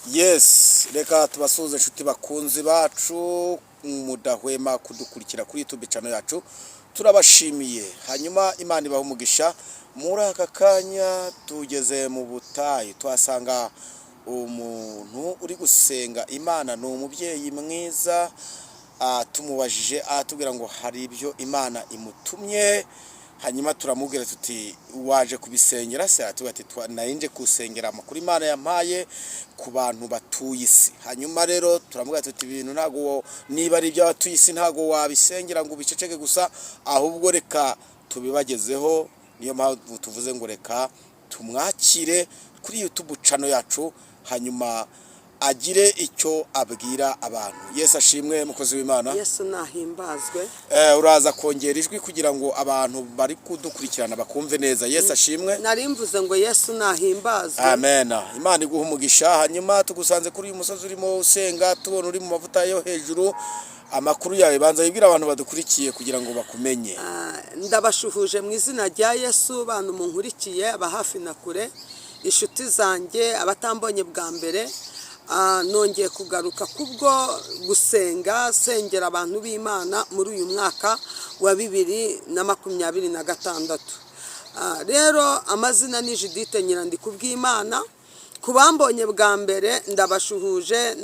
Yes, reka tubasuhuze inshuti bakunzi bacu mudahwema kudukurikira kuri YouTube channel yacu. Turabashimiye. Hanyuma Imana ibaha umugisha. Muri aka kanya tugeze mu butayu twasanga umuntu uri gusenga Imana, ni umubyeyi mwiza. Tumubajije atubwira ngo hari ibyo Imana imutumye. Hanyuma turamubwira tuti waje kubisengera se? Atubwira ati narinje kusengera amakuru Imana yampaye ku bantu batuye isi. Hanyuma rero turamubwira tuti ibintu ntago niba ari ibyo batuye isi ntago wabisengera ngo biceceke gusa, ahubwo reka tubibagezeho. Niyo mpamvu tuvuze ngo reka tumwakire kuri YouTube channel yacu, hanyuma agire icyo abwira abantu. Yesu ashimwe mukozi w'Imana. Yesu nahimbazwe. Uraza kongera ijwi kugira ngo abantu bari kudukurikirana bakumve neza. Yesu ashimwe. Narimvuze ngo Yesu nahimbazwe. Amen. Imana iguha umugisha. Hanyuma tugusanze kuri uyu musozi urimo usenga, tubona uri mu mavuta yo hejuru. Amakuru yawe banza yibwira abantu badukurikiye kugira ngo bakumenye. Ndabashuhuje mu izina rya Yesu, bantu munkurikiye aba hafi na kure, inshuti zanjye abatambonye bwa mbere. Nongeye kugaruka kubwo gusenga, sengera abantu b'Imana muri uyu mwaka wa 2026. Rero amazina ni Judith Nyirandikubwimana. Kubambonye bwa mbere ndabashuhuje,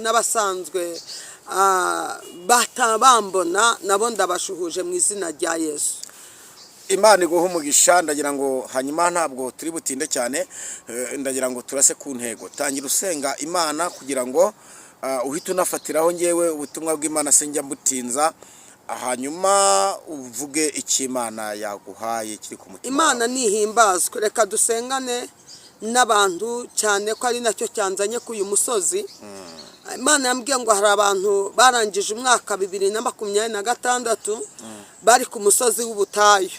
n'abasanzwe batabambona nabo ndabashuhuje mu izina rya Yesu. Imana iguha umugisha. Ndagira ngo hanyuma ntabwo turi butinde cyane, ndagira ngo turase ku ntego. Tangira usenga Imana kugira ngo uhite unafatiraho ngewe ubutumwa bw'Imana senjya mbutinza, hanyuma uvuge iki Imana yaguhaye kiri ku mutima. Imana nihimbazwe. Reka dusengane n'abantu cyane ko ari nacyo cyanzanye ku uyu musozi. Imana yambwiye ngo hari abantu barangije umwaka 2026 bari ku musozi w'ubutayu.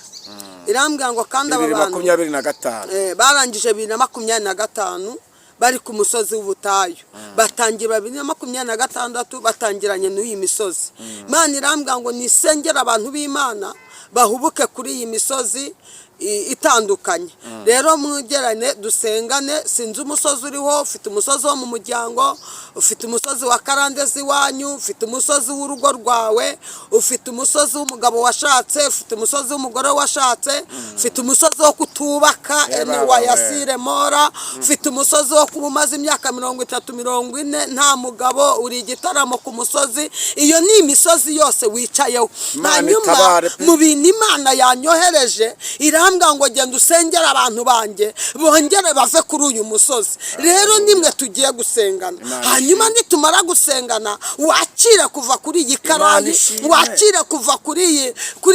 Irambwira ngo kandi aba bantu 2025 barangije 2025 bari ku musozi w'ubutayu. Batangira 2026 batangiranye n'uyi misozi. Imana irambwira ngo nisengera abantu b'Imana bahubuke kuri iyi misozi itandukanye. Rero mwegerane dusengane. Sinzi umusozi uriho, ufite umusozi wo mu muryango, ufite umusozi wa karandezi wanyu, ufite umusozi w'urugo rwawe, ufite umusozi w'umugabo washatse, ufite umusozi w'umugore washatse, ufite umusozi wo kutubaka wa Yasire Mora, ufite umusozi wo kumaza imyaka 30-40 nta mugabo, uri igitaramo ku musozi. Iyo ni imisozi yose wicayeho. Hanyuma mu bintu Imana yanyohereje irambwa ngo genda usengera abantu banjye bongere bave kuri uyu musozi. Rero nimwe tugiye gusengana, hanyuma nitumara gusengana wakire kuva kuri iyi karani, wakire kuva kuri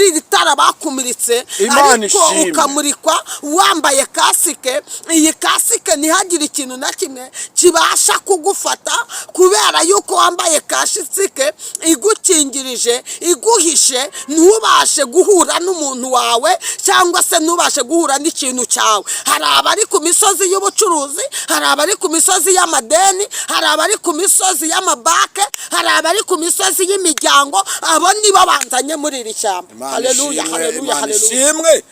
iri tara bakumiritse, ariko ukamurikwa wambaye kasike. Iyi kasike ntihagire ikintu na kimwe kibasha kugufata, kubera yuko wambaye kasike igukingirije, iguhishe, ntubashe guhura n'umuntu wawe cyangwa se ntubashe guhura n'ikintu cyawe. Hari abari ku misozi y'ubucuruzi, hari abari ku misozi y'amadeni, hari abari ku misozi y'amabake, hari abari ku misozi y'imiryango. Abo nibo banzanye muri iri shyamba. Haleluya, haleluya, haleluya.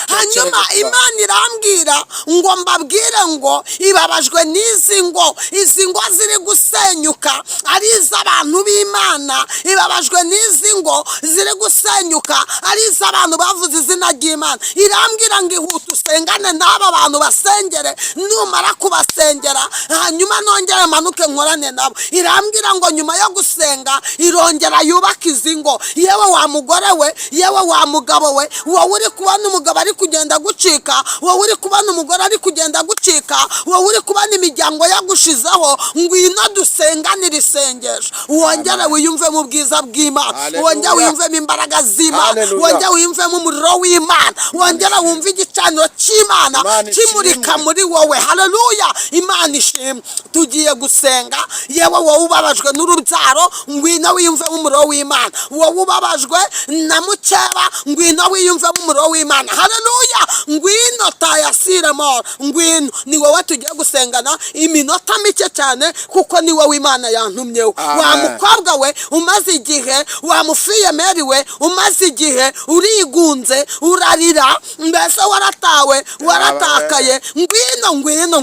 Hanyuma Imana irambwira ngo mbabwire ngo ibabajwe n'izi ngo, izi ngo ziri gusenyuka ari iz'abantu b'Imana. Ibabajwe n'izi ngo ziri gusenyuka ari iz'abantu bavuze izina ry'Imana. Irambwira ngo ihute usengane n'aba bantu basengere, numara kubasengera hanyuma nongere manuke nkorane nabo. Irambwira ngo nyuma yo gusenga irongera yubaka izi ngo. Yewe wa mugore we, yewe wa mugabo we, wowe uri kubona umugabo ari kugenda gucika, wowe uri kubona umugore ari kugenda gucika, wowe uri kubona imiryango yagushizeho, ngwino dusenganire isengesho. Wongere wiyumve mu bwiza bw'Imana, wongere wiyumve mu imbaraga z'Imana, wongere wiyumve mu muriro w'Imana, wongere wumve igicaniro cy'Imana kimurika muri wowe. Haleluya. Imana ishimwe. Tugiye gusenga. Yewe wowe ubabajwe n'urubyaro, ngwino wiyumve mu muriro w'Imana. Wowe ubabajwe na mukeba, ngwino wiyumve mu muriro w'Imana. haleluya. Ngwino Tayasire Mora, ngwino. Ni wowe tugiye gusengana iminota mike cyane, kuko ni wowe Imana yantumyeho. Wa mukobwa we umaze igihe, wa mufiyemeri we umaze igihe urigunze urarira, mbese waratawe waratakaye. Ngwino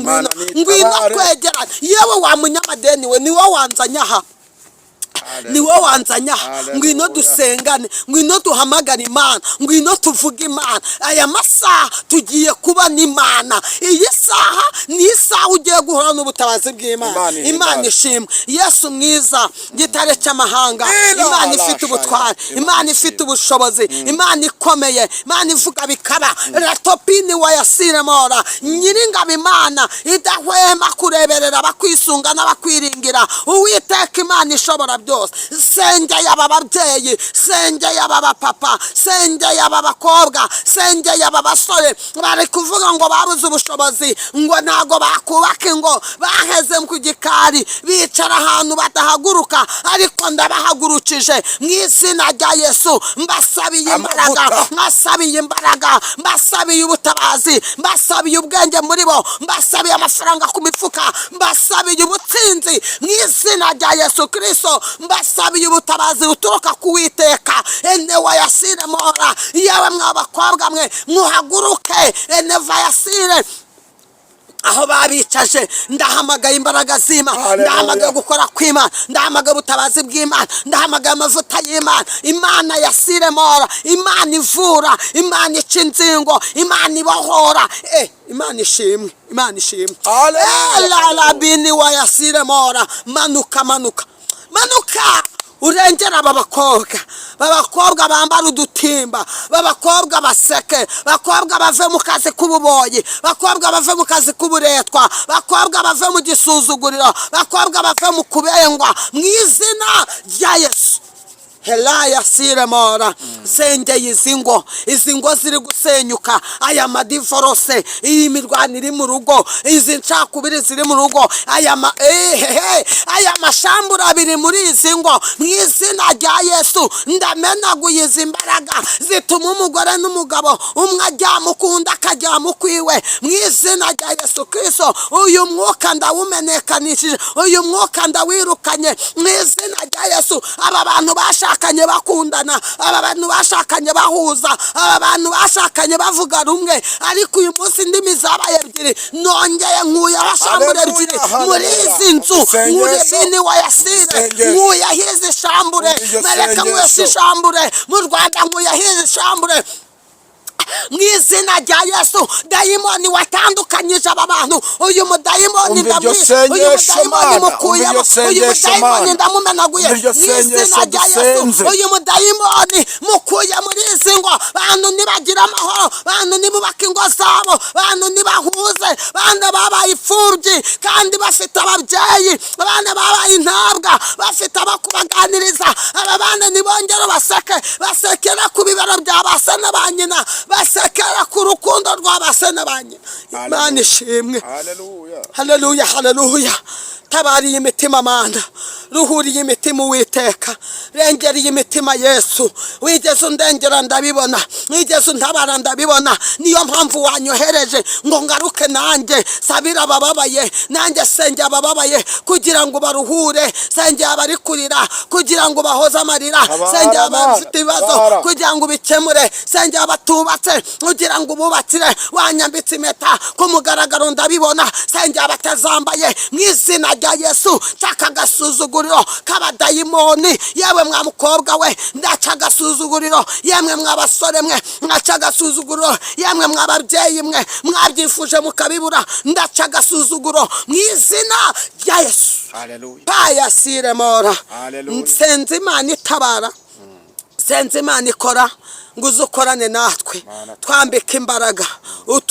twegera. Yewe wa munyamadeni we, ni wowe wanzanya aha, ni wowe wanzanya aha. Ngwino dusengane, ngwino duhamagara Imana, ngwino tuvuge Imana. Aya masaha tugiye kuba n'Imana. Iyi saha ni isaha ugiye guhura n'ubutabazi bw'Imana. Imana ishimwe. Yesu mwiza, gitare cy'amahanga, Imana ifite ubutware, Imana ifite ubushobozi, Imana ikomeye, Imana ivuga bikaba. Ratopini wa Yasire Mora, Nyiringabo Imana idahwema kureberera abakwisunga n'abakwiringira. Uwiteka Imana ishobora byose. Sengeye aba babyeyi, sengeye aba bapapa, sengeye aba bakobwa, sengeye aba basore bari kuvuga ngo babuze ubushobozi, ngo ntago bakubaka ingo, baheze ku gikari bicara ahantu batahaguruka. Ariko ndabahagurukije mu izina rya Yesu, mbasabiye imbaraga, mbasabiye ubutabazi, mbasabiye ubwenge muri bo, mbasabiye amafaranga ku mifuka, mbasabiye ubutsinzi mu izina rya Yesu Kristo, mbasabiye ubutabazi buturuka ku Uwiteka. Enewa Yasire Mora, yewe mw'abakobwa mwe muhaguruke. Eneva Yasire aho babicaje, ndahamagaye imbaraga z'Imana, ndahamagaye gukora kw'Imana, ndahamagaye ubutabazi bw'Imana, ndahamagaye amavuta y'Imana. Imana Yasire Mora, Imana ivura, Imana ica inzingo, Imana ibohora. Imana ishimwe, Imana ishimwe. Bini wa Yasire Mora, manuka urengera aba bakobwa bambara udutimba, bakobwa baseke, bakobwa bave mu kazi k'ububoyi, bakobwa bave mu kazi k'uburetwa, bakobwa bave mu gisuzuguriro, bakobwa bave mu kubengwa mu izina rya Yesu. Hela Yasire Mora, sengeye izi ngo ziri gusenyuka, aya madivorose, iyi mirwano iri mu rugo, izi ncakubiri ziri mu rugo, aya mashambura abiri muri izi ngo, mu izina rya Yesu ndamenaguye izi mbaraga zituma umugore n'umugabo umwe ajyama ukunda akajyama ukwiwe. Mu izina rya Yesu Kristo, uyu mwuka ndawumenekanishije, uyu mwuka ndawirukanye mu izina rya Yesu. Aba bantu bashakanye bakundana, aba bantu bashakanye bahuza, aba bantu bashakanye bavuga rumwe, ariko uyu munsi indimi zabaye ebyiri. Nongeye nkuye abashambure ebyiri muri izi nzu, nkuye Bini wa Yasire, nkuye hizi shambure, mereka nkuye shambure mu Rwanda, nkuye hizi shambure mu izina rya Yesu. Dayimoni watandukanyije aba bantu, uyu mudayimoni ndamwishe, uyu mudayimoni mukuyemo, uyu mudayimoni ndamumenaguye mu izina rya Yesu. Uyu mudayimoni mukuye muri izi ngo, bantu nibagira amahoro, bantu nibubaka ingo zabo, bantu nibahuze, bana babaye imfubyi kandi bafite ababyeyi, abana babaye intabwa bafite abakubaganiriza. Aba bana nibongera basekera ku bibero bya base na ba nyina, basekera ku rukundo rwa base na ba nyina. Imana ishimwe. Haleluya, haleluya. Tabariye imitima Mana, ruhuriye imitima Uwiteka, rengereye imitima Yesu. Wigeze undengera ndabibona, wigeze untabara ndabibona. Niyo mpamvu wanyohereje ngo ngaruke nanjye sabira abababaye, nanjye senge abababaye kugira ngo baruhure, senge abari kurira kugira ngo bahoze amarira, senge abafite ibibazo kugira ngo bikemure, senge abatubatse kugira ngo bubatsire. Wanyambitse impeta ku mugaragaro ndabibona, senge abatazambaye mu izina rya Yesu. Taka agasuzuguriro k'abadayimoni, yewe mwa mukobwa we ndaca agasuzuguriro, yemwe mwa basore mwe ndaca agasuzuguriro, yemwe mwa babyeyi mwe mwabyifuje mukabibura, ndaca agasuzuguro mu izina rya Yesu. Yasire Mora, nsenze Imana itabara, nsenze Imana ikora, ngo uzukorane natwe, twambike imbaraga,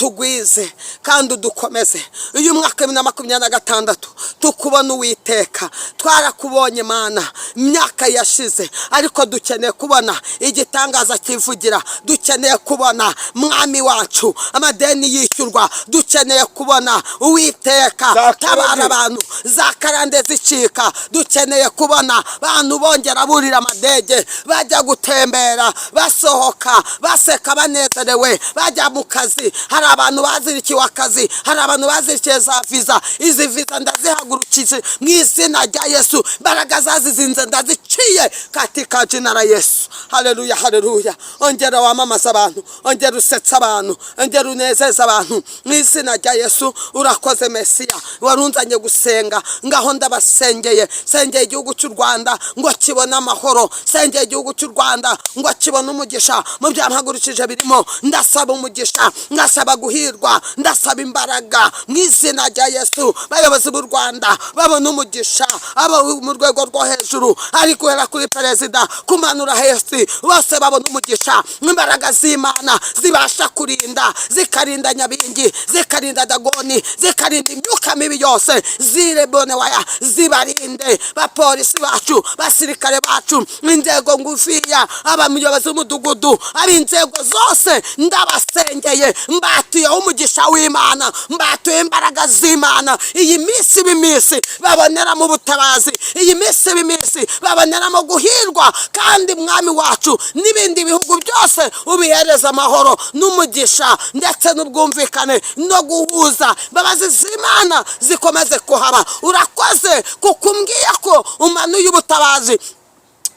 utugwize kandi udukomeze. Uyu mwaka 2026 tukubona Uwiteka, twarakubonye Mana imyaka yashize, ariko dukeneye kubona igitangaza kivugira, dukeneye kubona mwami wacu amadeni yishyurwa, dukeneye kubona Uwiteka tabara abantu za karande zicika, dukeneye kubona abantu bongera burira amadege bajya gutembera basohoka baseka banezerewe bajya mu kazi. Hari abantu bazirikiwe akazi, hari abantu bazirikiye za viza. Izi viza ndazihagurukije mu izina rya Yesu, imbaraga zazizinze ndaziciye katika jina la Yesu. Haleluya, haleluya. Ongera wamamaza abantu, ongera usetsa abantu, ongera unezeza abantu mu izina rya Yesu. Urakoze Mesiya, warunzanye gusenga, ngaho ndabasengeye. Sengeye igihugu cy'u Rwanda ngo kibone amahoro, sengeye igihugu cy'u Rwanda ngo kibone umugisha mu byampagurukije birimo. Ndasaba umugisha, ndasaba guhirwa, ndasaba imbaraga mu izina rya Yesu. Bayobozi b'u Rwanda babona umugisha, abo mu rwego rwo hejuru ari guhera kuri perezida kumanura hasi, bose babona umugisha. Imbaraga z'Imana zibasha kurinda, zikarinda Nyabingi, zikarinda Dagoni, zikarinda imyuka mibi yose, zirebone waya zibarinde. Bapolisi bacu, basirikare bacu, inzego ngufiya, abamuyobozi w'umudugudu, ab'inzego zose ndabasengeye. Mbatuye umugisha w'Imana, mbatuye imbaraga z'Imana. Iyi minsi b'iminsi baboneramo ubutabazi, iyi minsi b'iminsi baboneramo guhirwa, kandi mwami wacu n'ibindi bihugu byose ubihereza amahoro n'umugisha ndetse n'ubwumvikane no guhuza. Imbabazi z'Imana zikomeze kuhaba. Urakoze kuko umbwiye ko umanuye ubutabazi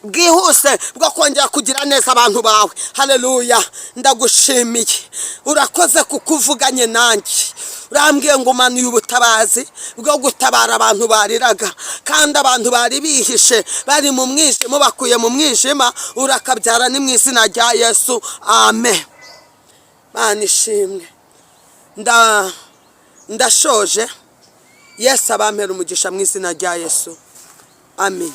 bwihuse bwo kongera kugira neza abantu bawe. Haleluya, ndagushimiye. Urakoze kuko uvuganye nanjye, urambwiye ngo umanuye ubutabazi bwo gutabara abantu bariraga, kandi abantu bari bihishe bari mu mwijima, bakuye mu mwijima urakabyara. Ni mu izina rya Yesu, amen. Mana ishimwe. Ndashoje. Yesu abampera umugisha mu izina rya Yesu, amen.